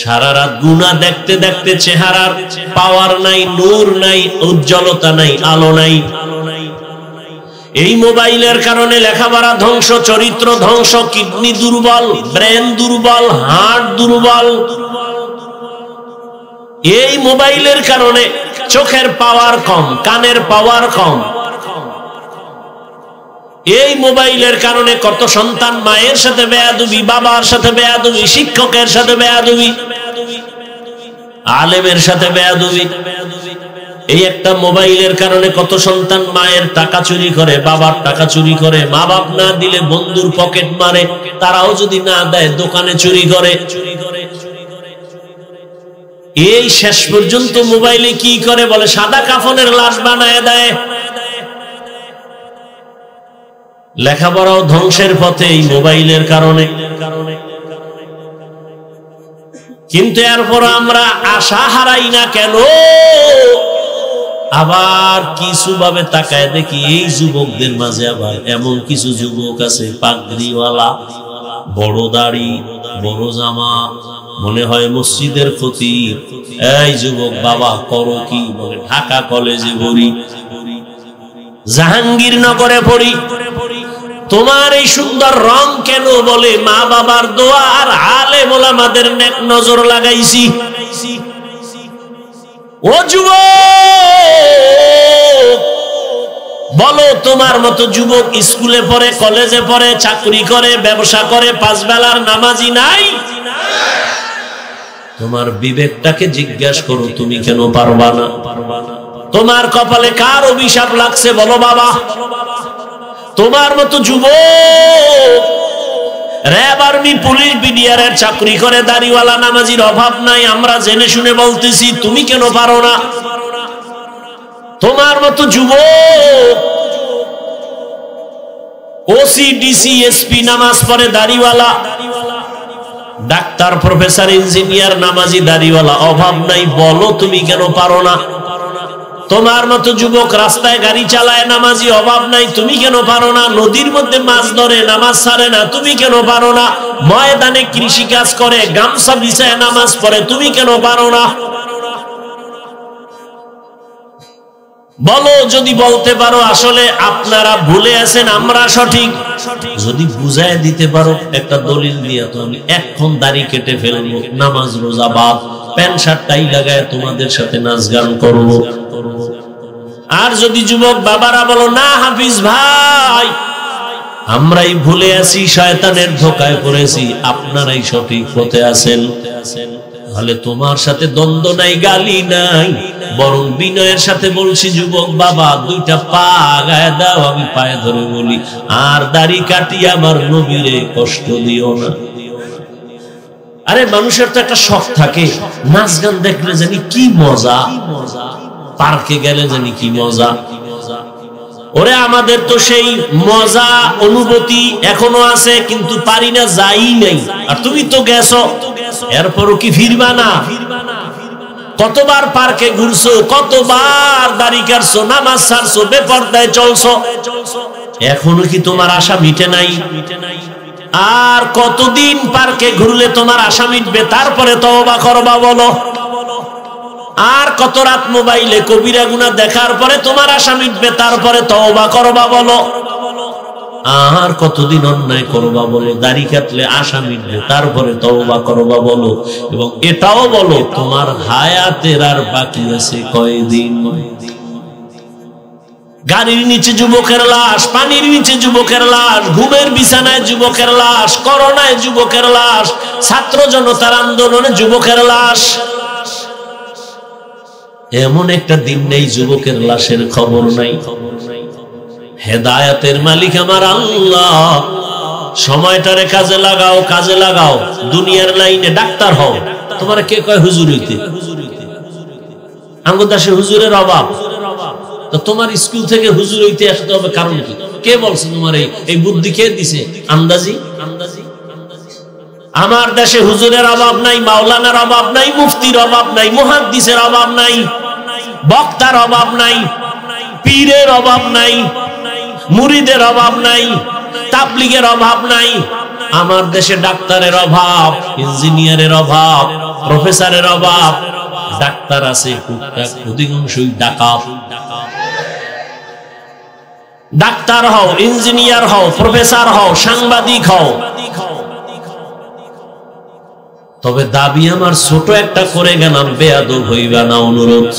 সারা রাত গুনাহ দেখতে দেখতে চেহারার পাওয়ার নাই, নূর নাই, উজ্জ্বলতা নাই, আলো নাই। এই মোবাইলের কারণে লেখাপড়া ধ্বংস, চরিত্র ধ্বংস, কিডনি দুর্বল, ব্রেন দুর্বল, হার্ট দুর্বল। এই মোবাইলের কারণে চোখের পাওয়ার কম, কানের পাওয়ার কম। এই মোবাইলের কারণে কত সন্তান মায়ের সাথে বেয়াদবি, বাবার সাথে বেয়াদবি, শিক্ষকের সাথে বেয়াদবি, আলেমের সাথে বেয়াদবি। এই একটা মোবাইলের কারণে কত সন্তান মায়ের টাকা চুরি করে, বাবার টাকা চুরি করে, মা বাপ না দিলে বন্ধুর পকেট মারে, তারাও যদি না দেয় দোকানে চুরি করে। এই শেষ পর্যন্ত মোবাইলে কি করে বলে সাদা কাফনের লাশ বানায় দেয়। লেখাপড়াও ধ্বংসের পথে এই মোবাইলের কারণে। কিন্তু এরপর আমরা আশা হারাই না কেন? আবার কিছু ভাবে তাকায় দেখি এই যুবকদের মাঝে আবার এমন কিছু যুবক আছে পাগড়িওয়ালা, বড় দাড়ি, বড় জামা, মনে হয় মসজিদের ফকির। এই যুবক বাবা করো কি? বলে ঢাকা কলেজে পড়ি, জাহাঙ্গীরনগরে পড়ি। তোমার এই সুন্দর রং কেন? বলে মা বাবার দোয়া আর আলেম ওলামাদের নেক নজর লাগাইছি। ও যুবক বলো, তোমার মতো যুবক স্কুলে পড়ে, কলেজে পড়ে, চাকরি করে, ব্যবসা করে, পাঁচ বেলার নামাজি নাই? তোমার বিবেকটাকে জিজ্ঞাসা করো, তুমি কেন পারবা না? তোমার কপালে কার অভিশাপ লাগছে বলো বাবা? তোমার মতো যুবক র‍্যাব, আর্মি, পুলিশ, বিডিআরের চাকরি করে, দাড়িওয়ালা, নামাজির অভাব নাই, আমরা জেনে শুনে বলতেছি, তুমি কেন পারো না? তোমার মতো যুবক ওসি, ডিসি, এসপি, নামাজ পড়ে, দাড়িওয়ালা, ডাক্তার, প্রফেসর, ইঞ্জিনিয়ার, নামাজি, দাড়িওয়ালা, অভাব নাই, বলো তুমি কেন পারো না? তোমার মতো যুবক রাস্তায় গাড়ি চালায়, নামাজি, অভাব নাই, তুমি কেন পারো না? নদীর মধ্যে মাছ ধরে, নামাজ ছাড়ে না, তুমি কেন পারো না? ময়দানে কৃষি কাজ করে, গামছা বিছায় নামাজ পড়ে, তুমি কেন পারো না? বলো, যদি বলতে পারো আসলে আপনারা ভুলে আছেন, আমরা সঠিক, যদি বুঝায় দিতে পারো একটা দলিল দিয়ে, তো আমি এখন দাড়ি কেটে ফেলবো, নামাজ রোজা বাদ, প্যান্ট শার্ট টাই লাগায় তোমাদের সাথে নাচ গান করবো। আর যদি যুবক বাবারা বলো, না হাফিজ ভাই আমরাই ভুলে আছি, শয়তানের ধোকায় পড়েছি, আপনারাই সঠিক পথে আছেন, তাহলে তোমার সাথে দ্বন্দ্ব নাই, গালি নাই, বরং বিনয়ের সাথে বলছি, যুবক বাবা দুইটা পা গায়ে দাও, আমি পায়ে ধরে বলি, আর দাড়ি কাটিয়ে আমার নবীরে কষ্ট দিও না। আরে মানুষের তো একটা শখ থাকে, নাচ গান দেখলে জানি কি মজা, পার্কে গেলে জানি কি মজা। ওরে আমাদের তো সেই মজা অনুভূতি এখনো আছে, কিন্তু পারি না, যাই নাই। আর তুমি তো গেছো, এরপরও কি ফিরবা না? কতবার পার্কে ঘুরছো, কতবার দাড়ি কাটছো, নামাজ ছাড়ছো, বেপরদায় চলছো, এখনো কি তোমার আশা মিটে নাই? আর কতদিন পার্কে ঘুরলে তোমার আশা মিটবে? তারপরে তওবা করবা বলো। আর কত রাত মোবাইলে কবিরা গুনাহ দেখার পরে তোমার আশা মিটবে? তারপরে তওবা করবা বলো। আর কতদিন অন্যায় করবা বলো? দাড়ি কাটলে আশা মিটবে, তারপরে তওবা করবা বলো। এবং এটাও বলো, তোমার হায়াতের আর বাকি আছে কয়দিন? গাড়ির নিচে যুবকের লাশ, পানির নিচে যুবকের লাশ, ঘুমের বিছানায় যুবকের লাশ, করোনায় যুবকের লাশ, ছাত্র জনতার আন্দোলনে যুবকের লাশ। এমন একটা দিন নেই যুবকের লাশের খবর নাই। হেদায়েতের মালিক আমার আল্লাহ, সময়টারে কাজে লাগাও, কাজে লাগাও। দুনিয়ার লাইনে ডাক্তার হও। তোমার কে কয় হুজুর হইতে? আমাদের দেশে হুজুরের অভাব, তো তোমার স্কুল থেকে হুজুর হইতে আসতে হবে কারণ কি? কে বলছে তোমার এই বুদ্ধি? কে দিছে? আন্দাজি। আমার দেশে হুজুরের অভাব নাই, মাওলানার অভাব নাই, মুফতির অভাব নাই, মুহাদ্দিসের অভাব নাই, বক্তার অভাব নাই, পীরের অভাব নাই, মুরিদের অভাব নাই, তাবলীগের অভাব নাই। আমার দেশে ডাক্তারের অভাব, ইঞ্জিনিয়ারের অভাব, প্রফেসরের অভাব। ডাক্তার আছে টুকটাক, অধিকাংশই ডাকাত। ডাক্তার হও, ইঞ্জিনিয়ার হও, প্রফেসর হও, সাংবাদিক হও, তবে দাবি আমার ছোট একটা করে গেলাম, বেয়াদব হইবা না। অনুরোধ,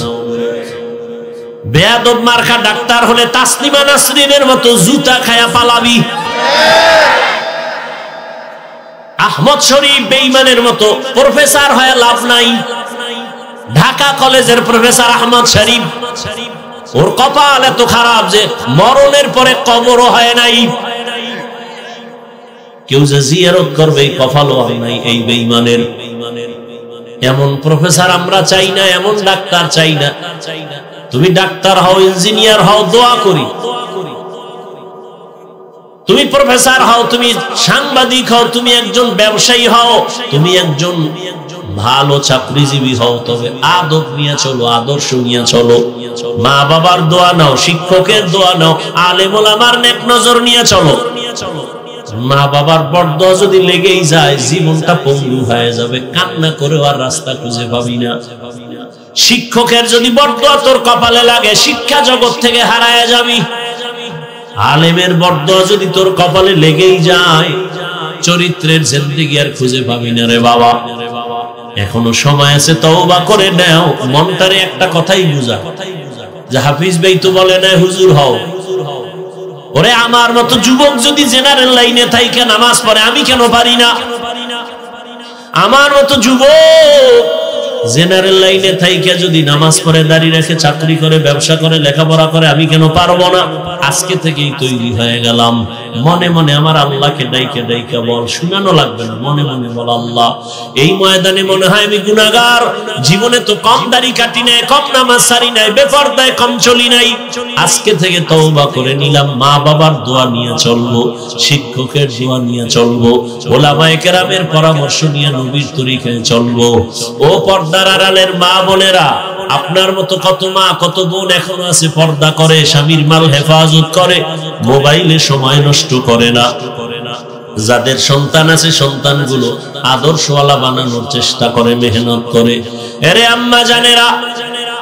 বেয়াদব মার্কা ডাক্তার হলে তাসলিমা নাসরিনের মতো জুতা খায়া পালাবি। আহমদ শরীফ বেঈমানের মতো প্রফেসর হয়ে লাভ নাই। ঢাকা কলেজের প্রফেসর আহমদ শরীফ, ওর কপাল এত খারাপ যে মরণের পরে কবরও হয় নাই। কেউ যে জিয়ারত করবে কপালও হয় নাই এই বেঈমানের। এমন প্রফেসর আমরা চাই না, এমন ডাক্তার চাই না। তুমি ডাক্তার হও, ইঞ্জিনিয়ার হও, দোয়া করি। তুমি প্রফেসর হও, তুমি সাংবাদিক হও, তুমি একজন ব্যবসায়ী হও, তুমি একজন ভালো চাকরিজীবী হও, তবে আদব নিয়ে চলো, আদর্শ নিয়ে চলো। মা বাবার দোয়া নাও, শিক্ষকের দোয়া নাও, আলেম ওলামার নেক নজর নিয়ে চলো। মা বাবার বরদোয়া যদি লেগেই যায়, জীবনটা পঙ্গু হয়ে যাবে, কান্না করে আর রাস্তা খুঁজে পাবি না। শিক্ষকের যদি বরদোয়া তোর কপালে লাগে, শিক্ষা জগৎ থেকে হারায় যাবি। আলেমের বরদোয়া যদি তোর কপালে লেগেই যায়, চরিত্রের জিন্দেগি আর খুঁজে পাবি না রে বাবা। এখনো সময় আছে, তওবা করে নাও। মনটারে একটা কথাই বুঝা, যে হাফিজ ভাই তো বলে না হুজুর হও। ওরে আমার মতো যুবক যদি জেনারেল লাইনে থাইকে নামাজ পড়ে, আমি কেন পারি না? আমার মতো যুবক জেনারেল লাইনে থাইকে যদি নামাজ পড়ে, দাঁড়িয়ে রেখে চাকরি করে, ব্যবসা করে, লেখাপড়া করে, আমি কেন পারবো না? আজকে থেকেই তৈরি হয়ে গেলাম। মনে মনে আমার আল্লাহকে ডাইকে ডাইকে বল, শুনানো লাগবে না, মনে মনে বল, আল্লাহ এই ময়দানে মনে হয় আমি গুনাহগার। জীবনে তো কম দাড়ি কাটি নাই, কম নামাজ সারি নাই, বেপরদায় কম চলি নাই। আজকে থেকে তওবা করে নিলাম। মা বাবার দোয়া নিয়ে চলবো, শিক্ষকের দোয়া নিয়ে চলবো, ওলামায়ে কেরামের পরামর্শ নিয়ে নবীর তরিকায় চলবো। ও পর্দার আড়ালের মা বোনেরা, আপনার মতো কত মা কত বোন এখনো আছে পর্দা করে, স্বামীর মাল হেফাজত করে, মোবাইলে সময় নষ্ট করে না। যাদের সন্তান আছে, সন্তানগুলো আদর্শওয়ালা বানানোর চেষ্টা করে, মেহনত করে। এরে আম্মা জানেরা,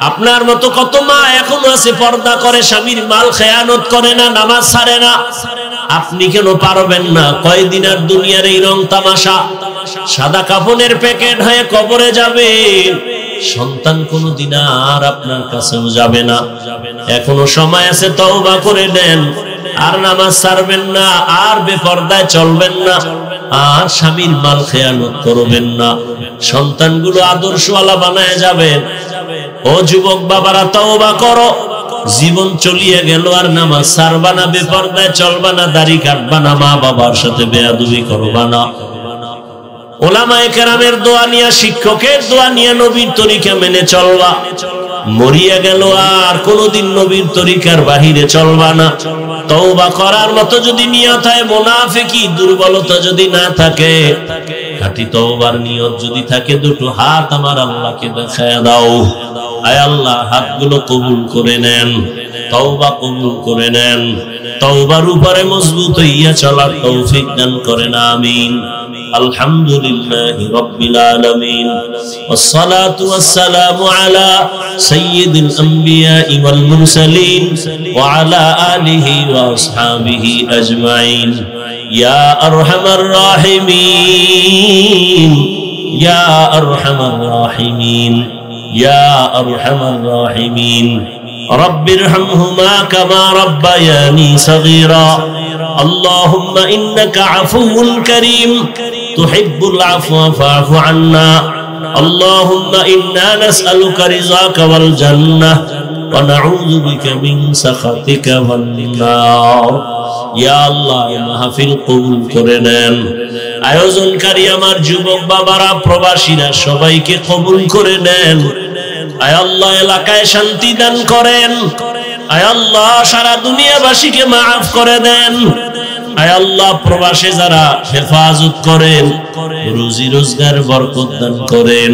আপনার মতো কত মা এখনো আছে পর্দা করে, স্বামীর মাল খেয়ানত করে না, নামাজ ছাড়ে না। আপনি কেন পারবেন না? কয়দিন আর দুনিয়ার এই রং তামাশা, সাদা কাফনের প্যাকেট হয়ে কবরে যাবে। সন্তান কোনদিন আর আপনার কাছেও যাবে না। এখনো সময় আছে, তওবা করে দেন। আর নামাজ ছাড়বেন না, আর বেপরদায় চলবেন না, আর স্বামীর মাল খেয়ানত করবেন না। সন্তানগুলো আদর্শওয়ালা বানায় যাবেন। ও যুবক বাবারা, তওবা করো। জীবন চলিয়ে গেল, আর নামাজ ছাড়বা না, বেপরদায় চলবা না, দাড়ি কাটবা না, মা বাবার সাথে বেয়াদবি করবা না। ওলামায়ে কেরামের দোয়া নিয়ে, শিক্ষকের দোয়া নিয়ে নবীর তরিকা মেনে চলবা। মরিয়া গেল, আর কোনদিন নবীর তরিকার বাহিরে চলবা না। তওবা করার মতো যদি নিয়ত হয়, মুনাফিকি দুর্বলতা যদি না থাকে, খাঁটি তওবার নিয়ত যদি থাকে, দুটো হাত আমার আল্লাহকে দেখায়া দাও। আয় আল্লাহ, হাতগুলো কবুল করে নেন, তওবা কবুল করে নেন। তওবার উপরে মজবুত হইয়া চলার তৌফিক দান করেন, আমিন। আলহামদুলিল্লাহি রাব্বিল আলামিন, ওয়াসসালাতু ওয়াসসালামু আলা সাইয়্যিদিল আমবিয়া ওয়াল মুরসালিন ওয়া আলা আলিহি ওয়া আসহাবিহি আজমাইন। ইয়া আরহামার রাহিমিন, ইয়া আরহামার রাহিমিন, ইয়া আরহামার রাহিমিন। রব্বিরহামহুমা কামা রাব্বায়ানি সগীরা। اللهم إنك عفو كريم تحب العفو فاعف عنا. اللهم إنا نسألك رضاك والجنة ونعوذ بك من سخطك والنار. يا الله মাহফিল কবুল করে নেন। আয়োজনকারী আমার যুবক বাবারা, প্রবাসীরা, সবাইকে কবুল করে নেন। আয় আল্লাহ, এলাকায় শান্তি দান করেন। আয় আল্লাহ, সারা দুনিয়াবাসীকে মাফ করে দেন। আয় আল্লাহ, প্রবাসে যারা হেফাজত করেন, রুজি রোজগার বরকত দান করেন।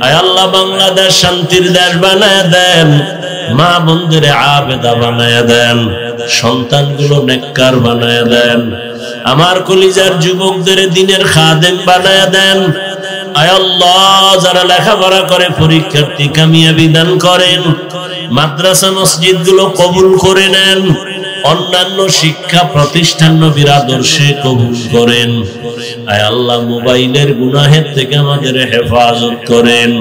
আয় আল্লাহ, বাংলাদেশ শান্তির দেশ বানায় দেন। মা বোনদের আবেদা বানায় দেন, সন্তানগুলো নেককার বানায় দেন। আমার কলিজার যুবকদের দিনের খাদেম বানায় দেন। আয় আল্লাহ, যারা লেখাপড়া করে পরীক্ষার্থী কামিয়াবি দান করেন। মাদ্রাসা মসজিদ গুলো কবুল করে নেন। অন্যান্য শিক্ষা প্রতিষ্ঠান নবীর আদর্শে কবুল করেন। আয় আল্লাহ মোবাইলের গুনাহের থেকে আমাদের হেফাজত করেন।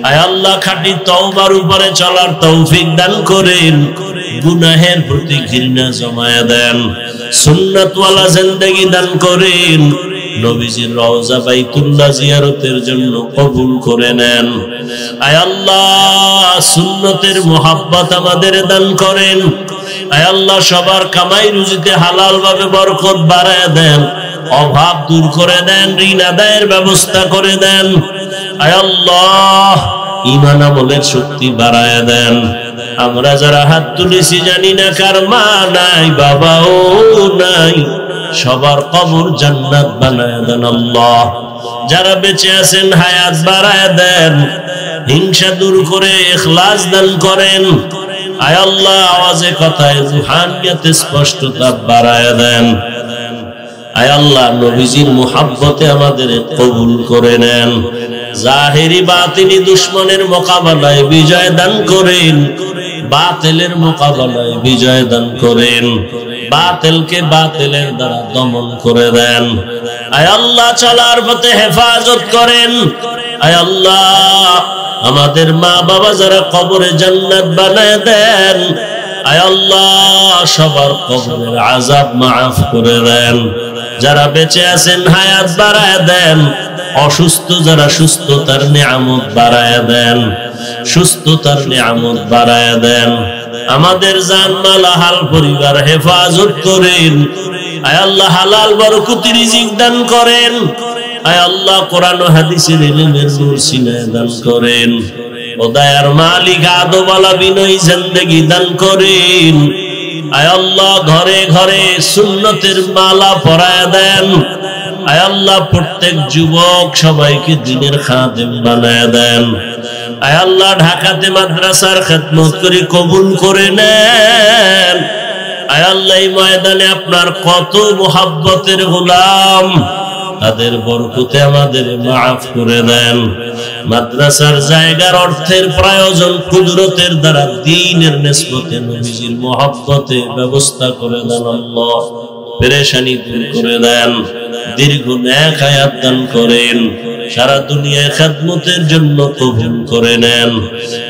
আয় আল্লাহ খাঁটি তওবার উপরে চলার তৌফিক দান করেন। গুনাহের প্রতি ঘৃণা জমায়া দেন। সুন্নাতওয়ালা জিন্দেগি দান করেন। নবীজির রওজা বাইতুল্লাহ জিয়ারতের জন্য কবুল করে নেন। আয় আল্লাহ সুন্নতের মুহাব্বত আমাদের দান করেন। আয় আল্লাহ সবার কামাই রুজিতে হালাল ভাবে বরকত বাড়ায় দেন। অভাব দূর করে দেন। ঋণ আদায়ের ব্যবস্থা করে দেন। আয় আল্লাহ ঈমান আমলের শক্তি বাড়ায় দেন। আমরা যারা হাত তুলেছি জানি না কার মা নাই বাবাও নাই, সবার কবর জান্নাত বানায় দেন আল্লাহ। যারা বেঁচে আছেন হায়াত বাড়ায় দেন। হিংসা দূর করে ইখলাস দান করেন। আয় আল্লাহ আওয়াজে কথায় রুহানিয়াতে স্পষ্টতা বাড়ায় দেন। আয় আল্লাহ নবীজির মুহাব্বতে আমাদের কবুল করে নেন। জাহেরি বাতিনি দুশমনের মোকাবেলায় বিজয় দান করেন। বাতিলের মোকাবেলায় বিজয় দান করেন। বাতিলকে বাতিলের দ্বারা দমন করে দেন। আয় আল্লাহ চলার পথে হেফাজত করেন। আয় আল্লাহ আমাদের মা বাবা যারা কবরে জান্নাত বানায় দেন। আয় আল্লাহ সবার কবরের আযাব মাফ করে দেন। যারা বেঁচে আছেন হায়াত বাড়ায় দেন। অসুস্থ যারা সুস্থতার নিয়ামত বাড়ায় দেন। সুস্থতার নিয়ামত বাড়ায় দেন। আমাদের জানমাল আহাল পরিবার হেফাজত করেন। আয় আল্লাহ হালাল বরকতি রিজিক দান করেন। আয় আল্লাহ কোরআন ও হাদিসের ইলমের নূর সিনায় দান করেন। ও দয়ার মালিক আদওয়ালা বিনয়ী জিন্দেগি দান করেন। আয় আল্লাহ ঘরে ঘরে সুন্নতের মালা পরায় দেন। আয় আল্লাহ প্রত্যেক যুবক সবাইকে দ্বীনের খাদেম বানায় দেন। আয় আল্লাহ ঢাকাতে মাদ্রাসার খেদমত করে কবুল করে নেন। আয় আল্লাহ এই ময়দানে আপনার কত মুহাব্বতের গোলাম, তাদের বরকতে আমাদের মাফ করে দেন। মাদ্রাসার জায়গার অর্থের প্রয়োজন কুদরতের দ্বারা দ্বীনের নিসবতে নবীজির মুহাব্বতে ব্যবস্থা করে দেন আল্লাহ। পেরেশানি দূর করে দেন। দীর্ঘ নেক হায়াত দান করেন। সারা দুনিয়ায় খেদমতের জন্য কবুল করে নেন।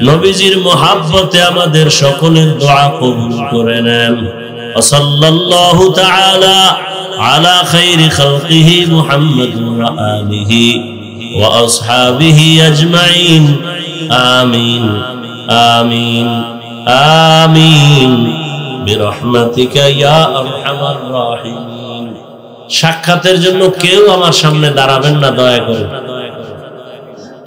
নবীজির মুহাব্বতে আমাদের সকলের দোয়া কবুল করে নেন। সাল্লাল্লাহু তাআলা আলা খায়রি খালকিহি মুহাম্মাদিন ওয়া আলিহি ওয়া আসহাবিহি আজমাইন। আমিন আমিন আমিন বিরহমাতিকা ইয়া আরহামার রাহিমিন। সাক্ষাতের জন্য কেউ আমার সামনে দাঁড়াবেন না, দয়া করে।